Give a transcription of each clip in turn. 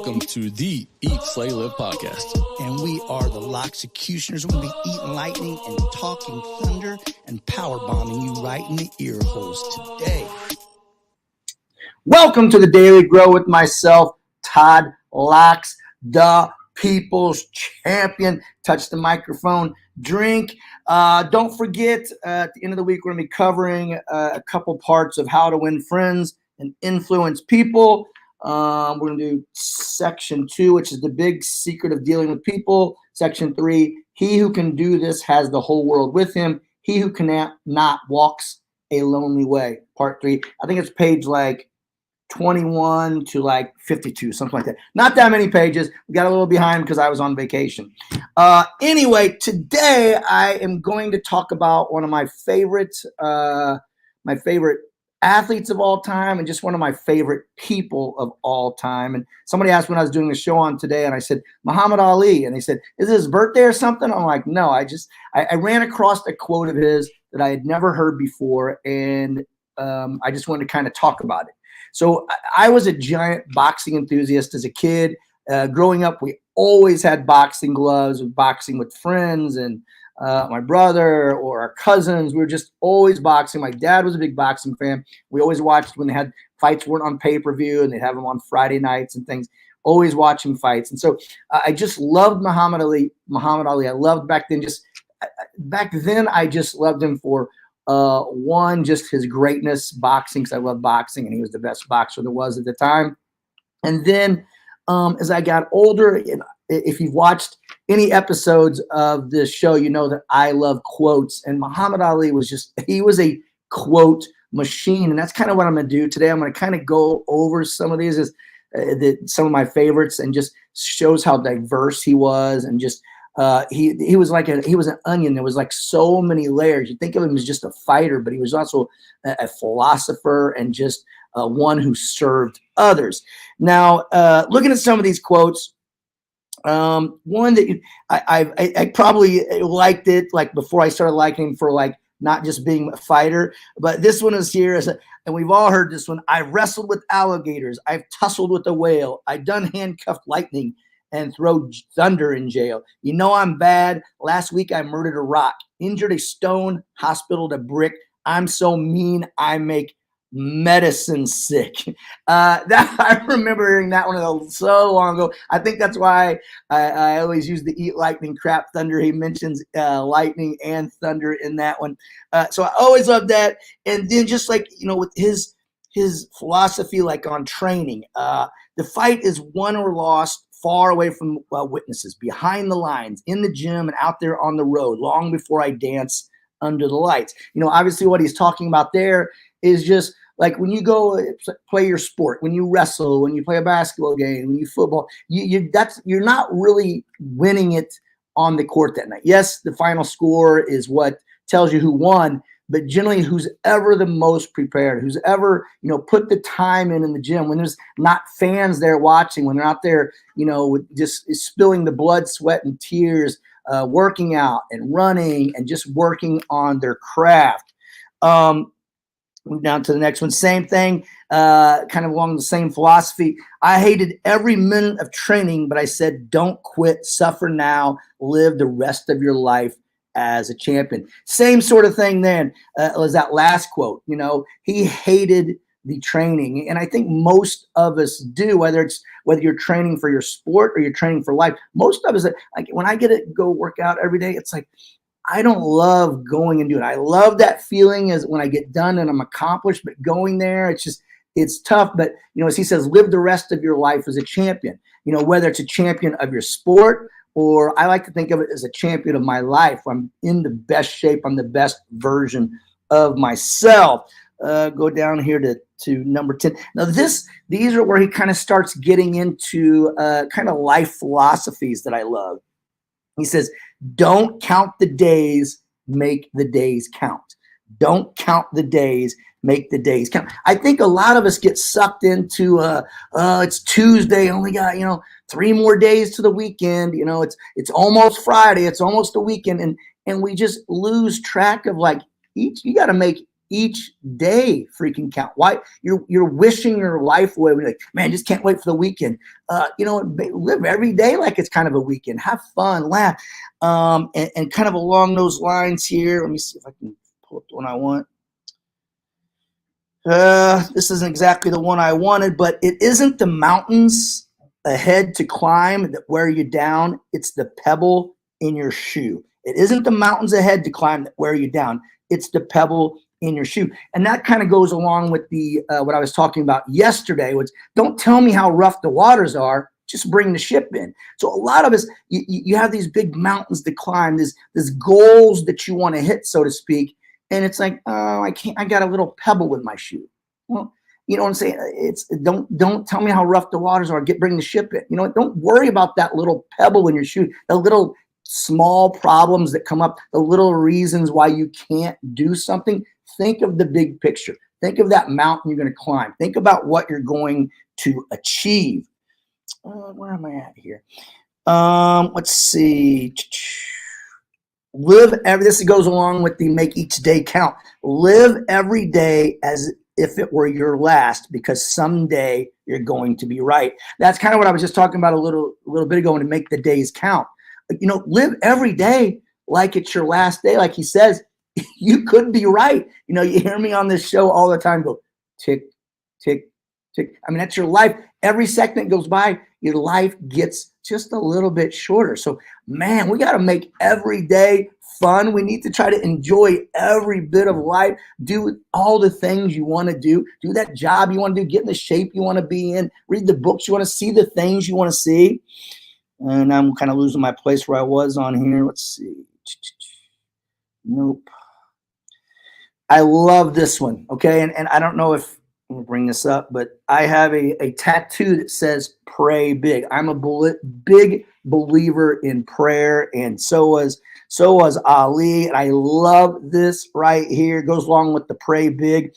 Welcome to the Eat, Slay, Live podcast. And we are the Loxecutioners. We'll be eating lightning and talking thunder and power bombing you right in the ear holes today. Welcome to the Daily Grow with myself, Todd Lox, the People's Champion. Touch the microphone, drink. Don't forget, at the end of the week, we're going to be covering a couple parts of how to win friends and influence people. We're going to do section 2, which is the big secret of dealing with people. Section 3, he who can do this has the whole world with him. He who cannot walks a lonely way. Part 3. I think it's page like 21 to like 52, something like that. Not that many pages. We got a little behind because I was on vacation. Anyway, today I am going to talk about one of my favorite athletes of all time and just one of my favorite people of all time. And somebody asked when I was doing the show on today, and I said, Muhammad Ali. And they said, is it his birthday or something? I'm like, no, I ran across a quote of his that I had never heard before. And I just wanted to kind of talk about it. So I was a giant boxing enthusiast as a kid. Growing up, we always had boxing gloves, boxing with friends and my brother or our cousins. We were just always boxing. My dad was a big boxing fan. We always watched when they had fights weren't on pay-per-view and they'd have them on Friday nights and things, always watching fights. And so I just loved Muhammad Ali. I loved back then, I just loved him for one, just his greatness boxing, because I love boxing and he was the best boxer there was at the time. And then as I got older, if you've watched any episodes of this show, you know that I love quotes, and Muhammad Ali he was a quote machine. And that's kind of what I'm going to do today. I'm going to kind of go over some of these, some of my favorites, and just shows how diverse he was. And just, he was an onion. There was like so many layers. You think of him as just a fighter, but he was also a philosopher and just one who served others. Now, looking at some of these quotes, one that I probably liked it like before I started liking him for like not just being a fighter, but this one is here, and we've all heard this one. I wrestled with alligators. I've tussled with a whale. I done handcuffed lightning and throw thunder in jail. You know I'm bad. Last week I murdered a rock, injured a stone, hospitaled a brick. I'm so mean I make medicine sick. That I remember hearing that one so long ago. I think that's why I always use the eat lightning, crap thunder. He mentions lightning and thunder in that one. So I always loved that. And then just like, with his philosophy, like on training, the fight is won or lost far away from witnesses, behind the lines, in the gym and out there on the road, long before I dance under the lights. Obviously what he's talking about there is just like when you go play your sport, when you wrestle, when you play a basketball game, when you football, you're not really winning it on the court that night. Yes, the final score is what tells you who won, but generally who's ever the most prepared, who's ever, put the time in the gym, when there's not fans there watching, when they're out there, just spilling the blood, sweat, and tears, working out and running and just working on their craft. Move down to the next one. Same thing, kind of along the same philosophy. I hated every minute of training, but I said, don't quit, suffer now, live the rest of your life as a champion. Same sort of thing then was that last quote. He hated the training. And I think most of us do, whether you're training for your sport or you're training for life. Most of us, like when I get to go work out every day, it's like, I don't love going and doing it. I love that feeling as when I get done and I'm accomplished, but going there, it's tough. But, as he says, live the rest of your life as a champion, whether it's a champion of your sport, or I like to think of it as a champion of my life. I'm in the best shape. I'm the best version of myself. Go down here to number 10. Now these are where he kind of starts getting into kind of life philosophies that I love. He says, don't count the days, make the days count. Don't count the days, make the days count. I think a lot of us get sucked into, it's Tuesday, only got, 3 more days to the weekend. It's almost Friday, it's almost the weekend. And we just lose track of like you got to make each day freaking count. Why you're wishing your life away. We're like, man, just can't wait for the weekend. Live every day like it's kind of a weekend. Have fun, laugh, and kind of along those lines here. Let me see if I can pull up the one I want. This isn't exactly the one I wanted, but it isn't the mountains ahead to climb that wear you down. It's the pebble in your shoe. It isn't the mountains ahead to climb that wear you down. It's the pebble in your shoe. And that kind of goes along with the what I was talking about yesterday, which don't tell me how rough the waters are, just bring the ship in. So a lot of us, you have these big mountains to climb, these goals that you want to hit, so to speak. And it's like, oh, I can't, I got a little pebble in my shoe. Well, you know what I'm saying? It's don't tell me how rough the waters are. Bring the ship in. You know, don't worry about that little pebble in your shoe, the little small problems that come up, the little reasons why you can't do something. Think of the big picture. Think of that mountain you're going to climb. Think about what you're going to achieve. Where am I at here? Let's see. This goes along with the make each day count. Live every day as if it were your last, because someday you're going to be right. That's kind of what I was just talking about a little bit ago, to make the days count. You know, live every day like it's your last day. Like he says, you could be right. You know, you hear me on this show all the time go tick, tick, tick. I mean, that's your life. Every second that goes by, your life gets just a little bit shorter. So, man, we got to make every day fun. We need to try to enjoy every bit of life. Do all the things you want to do. Do that job you want to do. Get in the shape you want to be in. Read the books you want to see. The things you want to see. And I'm kind of losing my place where I was on here. Let's see. Nope. I love this one. Okay. And I don't know if I'm gonna bring this up, but I have a tattoo that says pray big. I'm a big believer in prayer, and so was Ali. And I love this right here. It goes along with the pray big.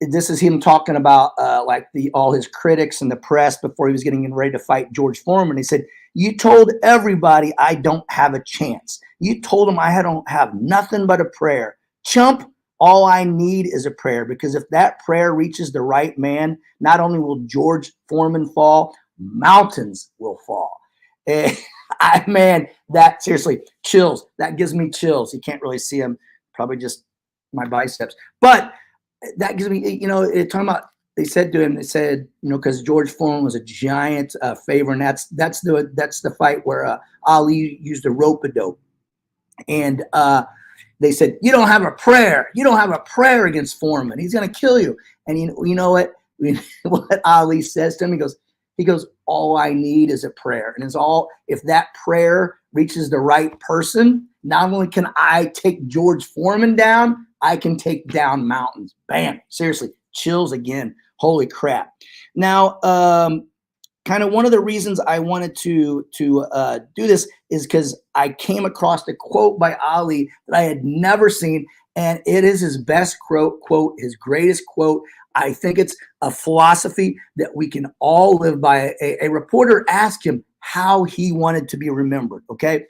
This is him talking about all his critics and the press before he was getting ready to fight George Foreman. He said, "You told everybody I don't have a chance. You told them I don't have nothing but a prayer. Chump, all I need is a prayer, because if that prayer reaches the right man, not only will George Foreman fall, mountains will fall." Man, that seriously, chills. That gives me chills. You can't really see them, probably just my biceps. But that gives me, talking about, they said to him, because George Foreman was a giant favor, and that's the fight where Ali used a rope-a-dope. And they said, you don't have a prayer. You don't have a prayer against Foreman. He's going to kill you. And you know what? What Ali says to him, he goes, all I need is a prayer. And if that prayer reaches the right person, not only can I take George Foreman down, I can take down mountains. Bam. Seriously, chills again. Holy crap. Now, kind of one of the reasons I wanted to do this is because I came across a quote by Ali that I had never seen, and it is his best quote, his greatest quote. I think it's a philosophy that we can all live by. A reporter asked him how he wanted to be remembered, okay?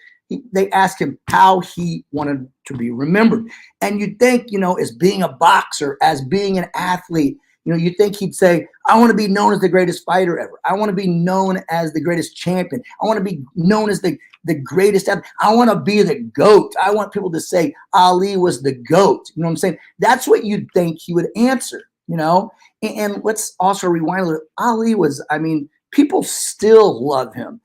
They asked him how he wanted to be remembered. And you'd think, as being a boxer, as being an athlete, you think he'd say, I want to be known as the greatest fighter ever. I want to be known as the greatest champion. I want to be known as the greatest athlete. I want to be the GOAT. I want people to say Ali was the GOAT. You know what I'm saying? That's what you'd think he would answer, And let's also rewind a little. Ali was, people still love him.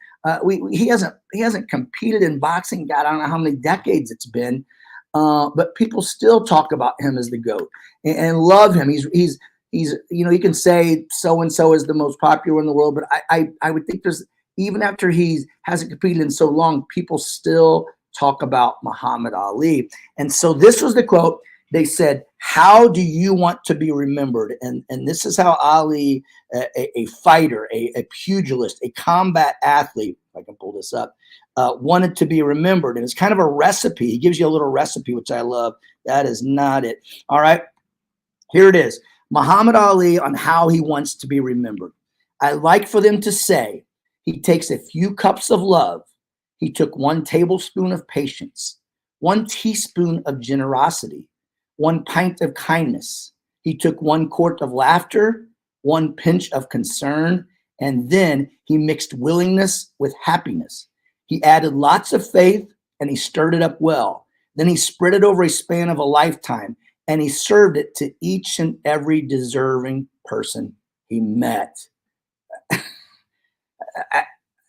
He hasn't competed in boxing. God, I don't know how many decades it's been, but people still talk about him as the GOAT and love him. He's you can say so and so is the most popular in the world, but I would think even after he hasn't competed in so long, people still talk about Muhammad Ali. And so this was the quote. They said, how do you want to be remembered? And this is how Ali, a fighter, a pugilist, a combat athlete, if I can pull this up, wanted to be remembered. And it's kind of a recipe. He gives you a little recipe, which I love. That is not it. All right, here it is. Muhammad Ali on how he wants to be remembered. I like for them to say, he takes a few cups of love. He took 1 tablespoon of patience, 1 teaspoon of generosity, 1 pint of kindness. He took 1 quart of laughter, 1 pinch of concern, and then he mixed willingness with happiness. He added lots of faith and he stirred it up well. Then he spread it over a span of a lifetime and he served it to each and every deserving person he met.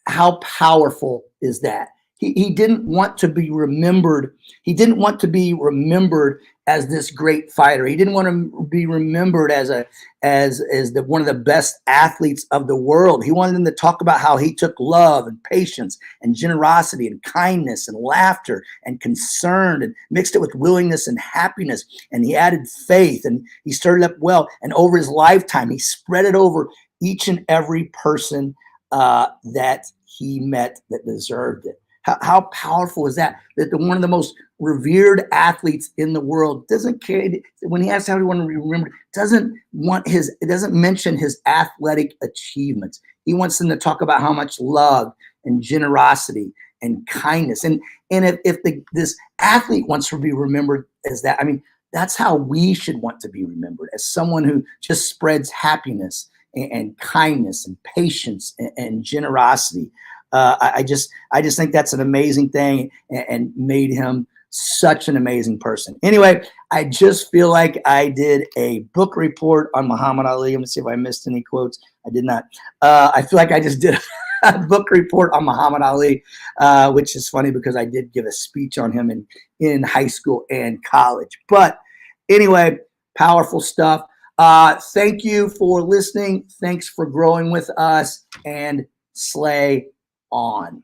How powerful is that? He didn't want to be remembered. He didn't want to be remembered as this great fighter. He didn't want to be remembered as one of the best athletes of the world. He wanted them to talk about how he took love and patience and generosity and kindness and laughter and concern and mixed it with willingness and happiness. And he added faith and he stirred it up well. And over his lifetime, he spread it over each and every person that he met that deserved it. How powerful is that? That one of the most revered athletes in the world doesn't care when he asks how he want to be remembered. Doesn't mention his athletic achievements. He wants them to talk about how much love and generosity and kindness. And if this athlete wants to be remembered as that, I mean, that's how we should want to be remembered, as someone who just spreads happiness and kindness and patience and generosity. I just think that's an amazing thing and made him such an amazing person. Anyway, I just feel like I did a book report on Muhammad Ali. Let me see if I missed any quotes. I did not. I feel like I just did a book report on Muhammad Ali, which is funny because I did give a speech on him in high school and college. But anyway, powerful stuff. Thank you for listening. Thanks for growing with us, and slay on.